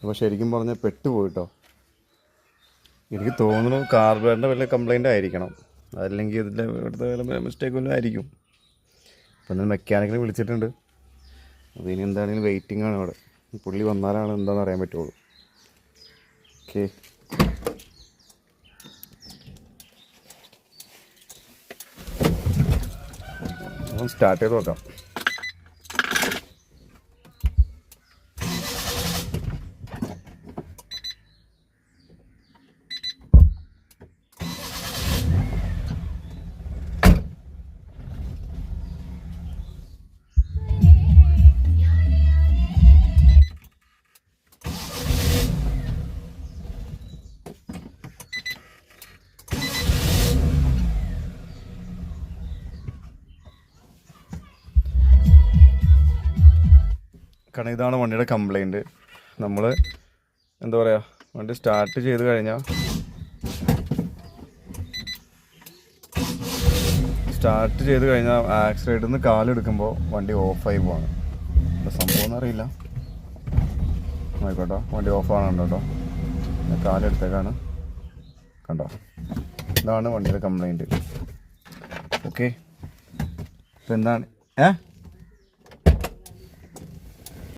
അപ്പോൾ ശരിക്കും പറഞ്ഞാൽ പെട്ടുപോയിട്ടോ. എനിക്ക് തോന്നുന്നു കാർബറേറ്ററിൻ്റെ വല്ല കംപ്ലൈൻ്റ് ആയിരിക്കണം, അതല്ലെങ്കിൽ ഇതിൻ്റെ ഇവിടുത്തെ വല്ല മിസ്റ്റേക്ക് വല്ലതും ആയിരിക്കും. അപ്പോൾ എന്നാൽ മെക്കാനിക്കിനെ വിളിച്ചിട്ടുണ്ട്. അപ്പോൾ ഇനി എന്താണെങ്കിലും വെയിറ്റിംഗ് ആണ് അവിടെ. പുള്ളി വന്നാലാണ് എന്താണെന്ന് അറിയാൻ പറ്റുള്ളൂ. ഓക്കെ, ഒന്ന് സ്റ്റാർട്ട് ചെയ്ത് നോക്കാം. കാരണം ഇതാണ് വണ്ടിയുടെ കംപ്ലൈൻറ്റ്. നമ്മൾ എന്താ പറയുക, വണ്ടി സ്റ്റാർട്ട് ചെയ്ത് കഴിഞ്ഞാൽ ആക്സിലേറ്ററിൽ നിന്ന് കാലെടുക്കുമ്പോൾ വണ്ടി ഓഫായി പോവാണ്. എന്താ സംഭവം എന്നറിയില്ല. ആയിക്കോട്ടെ, വണ്ടി ഓഫാണ് കേട്ടോ. ഞാൻ കാലെടുത്തേക്കാണ്, കണ്ടോ. ഇതാണ് വണ്ടിയുടെ കംപ്ലൈൻറ്റ്. ഓക്കെ, ഇപ്പം എന്താണ്